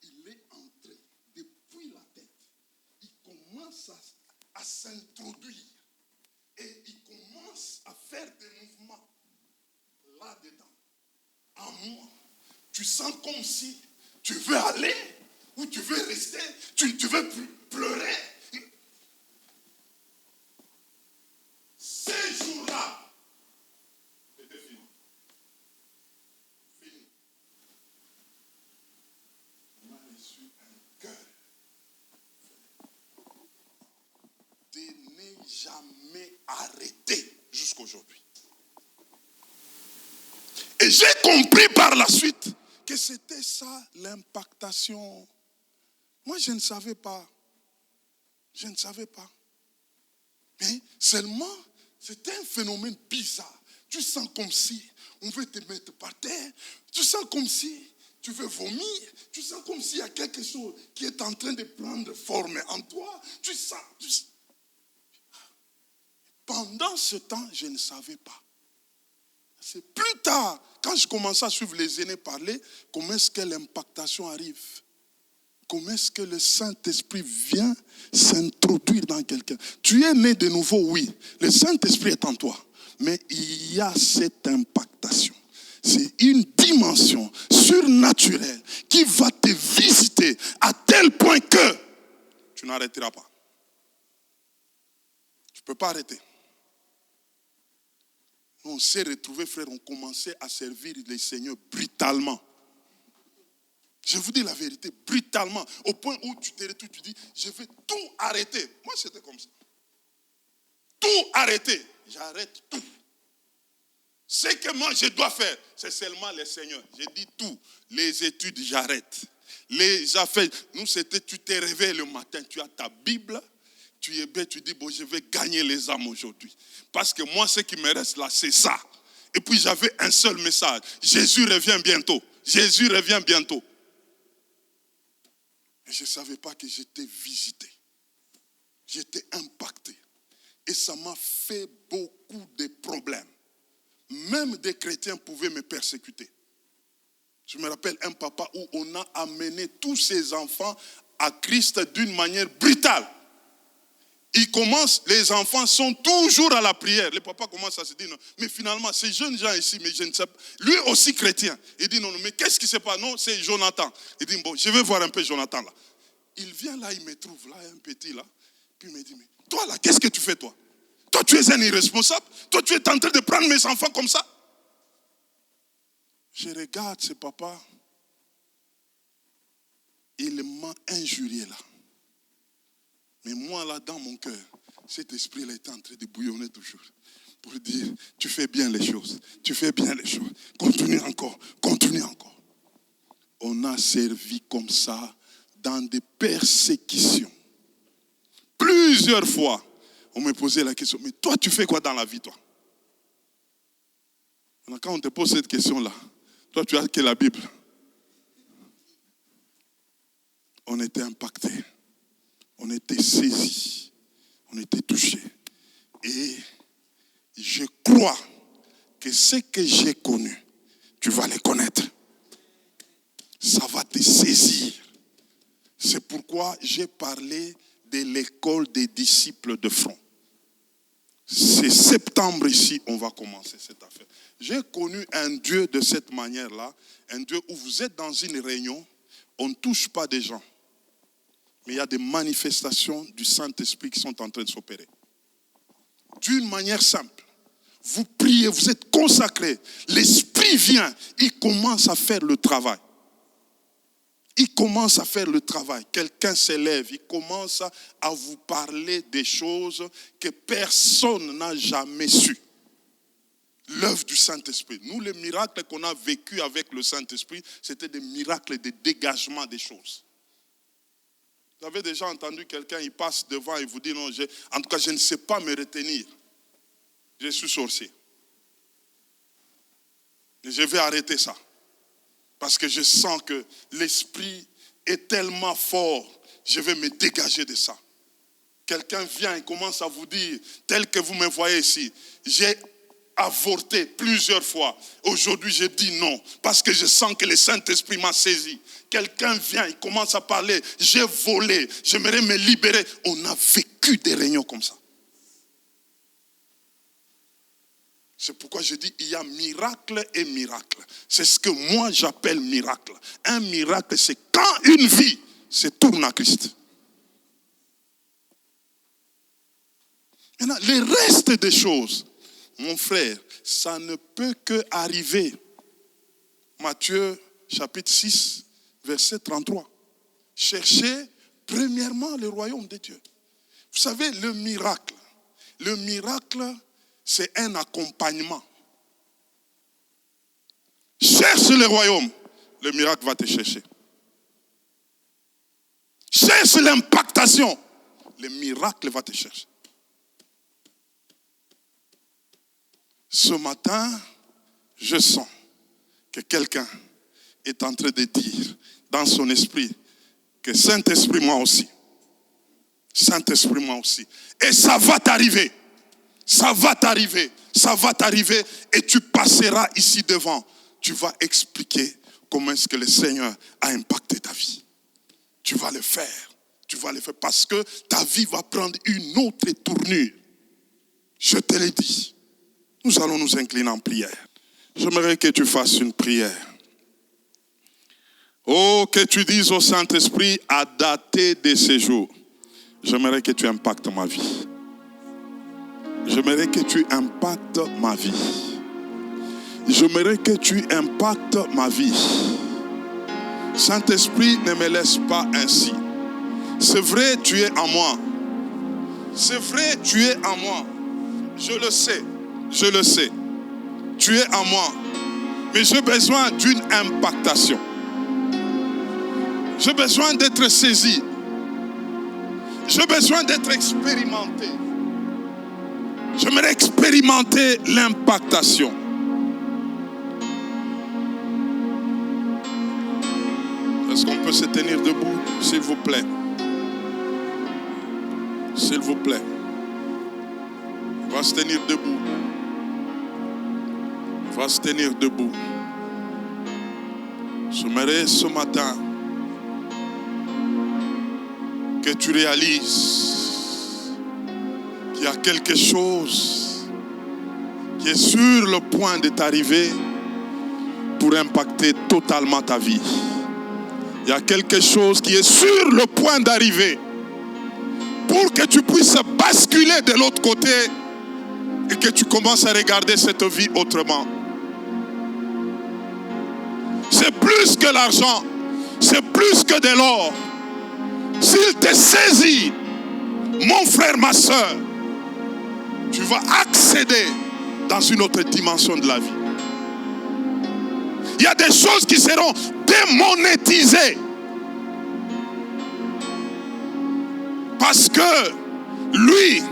Il est entré depuis la tête. Il commence à s'introduire. Et il commence à faire des mouvements là-dedans. En moi, tu sens comme si tu veux aller ou tu veux rester, tu veux pleurer. Ces jours-là, c'était fini. Fini. On a reçu un cœur de ne jamais arrêter jusqu'aujourd'hui. Et j'ai compris par la suite que c'était ça l'impactation. Moi, je ne savais pas. Je ne savais pas. Mais seulement, c'était un phénomène bizarre. Tu sens comme si on veut te mettre par terre. Tu sens comme si tu veux vomir. Tu sens comme s'il y a quelque chose qui est en train de prendre forme en toi. Tu sens. Pendant ce temps, je ne savais pas. C'est plus tard, quand je commençais à suivre les aînés parler, comment est-ce que l'impactation arrive? Comment est-ce que le Saint-Esprit vient s'introduire dans quelqu'un? Tu es né de nouveau, oui. Le Saint-Esprit est en toi. Mais il y a cette impactation. C'est une dimension surnaturelle qui va te visiter à tel point que tu n'arrêteras pas. Tu ne peux pas arrêter. On s'est retrouvés, frère, on commençait à servir les Seigneurs brutalement. Je vous dis la vérité, brutalement. Au point où tu te retrouves, tu dis, je vais tout arrêter. Moi, c'était comme ça. Tout arrêter. J'arrête tout. Ce que moi, je dois faire, c'est seulement les Seigneurs. J'ai dit tout. Les études, j'arrête. Les affaires, nous, c'était, tu te réveilles le matin, tu as ta Bible. Tu es bête, tu dis, bon, je vais gagner les âmes aujourd'hui. Parce que moi, ce qui me reste là, c'est ça. Et puis, j'avais un seul message. Jésus revient bientôt. Jésus revient bientôt. Et je ne savais pas que j'étais visité. J'étais impacté. Et ça m'a fait beaucoup de problèmes. Même des chrétiens pouvaient me persécuter. Je me rappelle un papa où on a amené tous ses enfants à Christ d'une manière brutale. Les enfants sont toujours à la prière. Le papa commence à se dire, non, mais finalement, ces jeunes gens ici, mais je ne sais pas. Lui aussi chrétien. Il dit, non, mais qu'est-ce qui se passe? Non, c'est Jonathan. Il dit, bon, je vais voir un peu Jonathan là. Il vient là, il me trouve là, un petit là. Puis il me dit, mais toi là, qu'est-ce que tu fais toi? Toi, tu es un irresponsable. Toi, tu es en train de prendre mes enfants comme ça. Je regarde ce papa. Il m'a injurié là. Mais moi, là, dans mon cœur, cet esprit-là est en train de bouillonner toujours. Pour dire, tu fais bien les choses. Tu fais bien les choses. Continue encore. Continue encore. On a servi comme ça dans des persécutions. Plusieurs fois, on me posait la question, mais toi, tu fais quoi dans la vie, toi? Quand on te pose cette question-là, toi, tu as que la Bible. On était impacté. On était saisis, on était touchés. Et je crois que ce que j'ai connu, tu vas les connaître. Ça va te saisir. C'est pourquoi j'ai parlé de l'école des disciples de front. C'est septembre ici, on va commencer cette affaire. J'ai connu un Dieu de cette manière-là, un Dieu où vous êtes dans une réunion, on ne touche pas des gens. Mais il y a des manifestations du Saint-Esprit qui sont en train de s'opérer. D'une manière simple. Vous priez, vous êtes consacrés. L'Esprit vient, il commence à faire le travail. il commence à faire le travail. Quelqu'un s'élève, il commence à vous parler des choses que personne n'a jamais su. L'œuvre du Saint-Esprit. Nous, les miracles qu'on a vécus avec le Saint-Esprit, c'était des miracles de dégagement des choses. Vous avez déjà entendu quelqu'un, il passe devant et vous dit non, en tout cas, je ne sais pas me retenir. Je suis sorcier. Et je vais arrêter ça. Parce que je sens que l'esprit est tellement fort, je vais me dégager de ça. Quelqu'un vient et commence à vous dire, tel que vous me voyez ici, j'ai avorté plusieurs fois. Aujourd'hui, je dis non, parce que je sens que le Saint-Esprit m'a saisi. Quelqu'un vient, il commence à parler, j'ai volé, j'aimerais me libérer. On a vécu des réunions comme ça. C'est pourquoi je dis, il y a miracle et miracle. C'est ce que moi j'appelle miracle. Un miracle, c'est quand une vie se tourne à Christ. Maintenant, le reste des choses, mon frère, ça ne peut que arriver. Matthieu chapitre 6, verset 33. Cherchez premièrement le royaume de Dieu. Vous savez, le miracle, c'est un accompagnement. Cherche le royaume, le miracle va te chercher. Cherche l'impactation, le miracle va te chercher. Ce matin, je sens que quelqu'un est en train de dire dans son esprit que Saint-Esprit, moi aussi. Saint-Esprit, moi aussi. Et ça va t'arriver. Ça va t'arriver. Ça va t'arriver et tu passeras ici devant. Tu vas expliquer comment est-ce que le Seigneur a impacté ta vie. Tu vas le faire. Tu vas le faire parce que ta vie va prendre une autre tournure. Je te l'ai dit. Nous allons nous incliner en prière. J'aimerais que tu fasses une prière. Oh, que tu dises au Saint-Esprit à dater de ces jours. J'aimerais que tu impactes ma vie. J'aimerais que tu impactes ma vie. J'aimerais que tu impactes ma vie. Saint-Esprit, ne me laisse pas ainsi. C'est vrai, tu es en moi. C'est vrai, tu es en moi. Je le sais. Je le sais. Tu es en moi. Mais j'ai besoin d'une impactation. J'ai besoin d'être saisi. J'ai besoin d'être expérimenté. J'aimerais expérimenter l'impactation. Est-ce qu'on peut se tenir debout, s'il vous plaît? S'il vous plaît. On va se tenir debout. On va se tenir debout. J'aimerais ce matin que tu réalises qu'il y a quelque chose qui est sur le point de t'arriver pour impacter totalement ta vie. Il y a quelque chose qui est sur le point d'arriver pour que tu puisses basculer de l'autre côté et que tu commences à regarder cette vie autrement. C'est plus que l'argent, c'est plus que de l'or. S'il te saisit, mon frère, ma soeur, tu vas accéder dans une autre dimension de la vie. Il y a des choses qui seront démonétisées. Parce que lui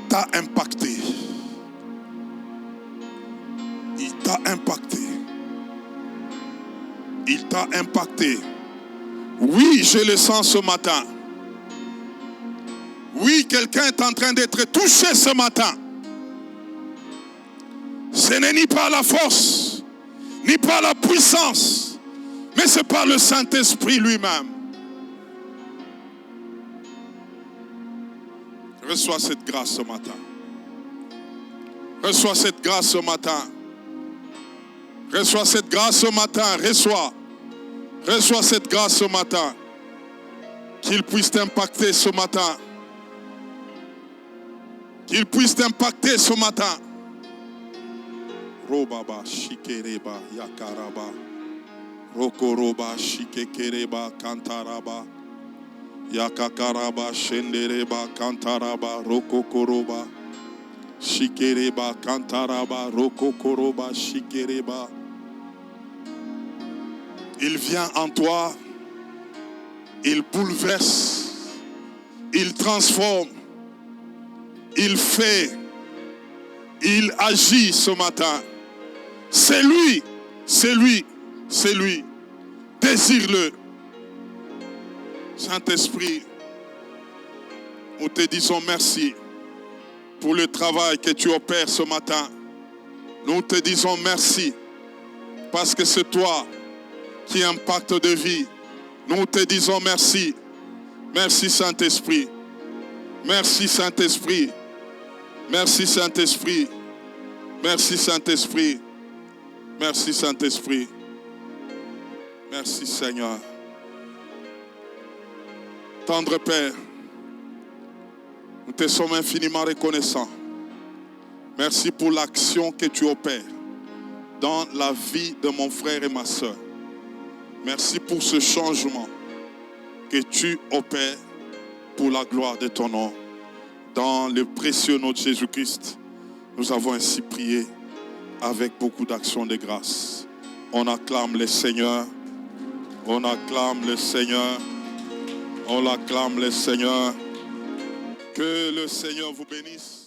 t'a impacté. Il t'a impacté. Il t'a impacté. Oui, je le sens ce matin. Oui, quelqu'un est en train d'être touché ce matin. Ce n'est ni par la force, ni par la puissance, mais c'est par le Saint-Esprit lui-même. Reçois cette grâce ce matin. Reçois cette grâce ce matin. Reçois cette grâce ce matin. Reçois. Reçois cette grâce ce matin. Qu'il puisse t'impacter ce matin. Qu'il puisse t'impacter ce matin. Robaba, shikereba, yakaraba. Rokoroba shikekereba kantaraba. Yakakaraba shendereba kantaraba rokokoroba. Shikereba kantaraba rokokoroba shikereba. Il vient en toi, il bouleverse, il transforme, il fait, il agit ce matin. C'est lui, c'est lui, c'est lui. Désire-le. Saint-Esprit, nous te disons merci pour le travail que tu opères ce matin. Nous te disons merci parce que c'est toi qui impacte de vie. Nous te disons merci. Merci Saint-Esprit. Merci Saint-Esprit. Merci Saint-Esprit. Merci Saint-Esprit. Merci Saint-Esprit. Merci Seigneur. Tendre Père, nous te sommes infiniment reconnaissants. Merci pour l'action que tu opères dans la vie de mon frère et ma soeur. Merci pour ce changement que tu opères pour la gloire de ton nom. Dans le précieux nom de Jésus-Christ, nous avons ainsi prié avec beaucoup d'actions de grâce. On acclame le Seigneur. On acclame le Seigneur. On acclame le Seigneur. Que le Seigneur vous bénisse.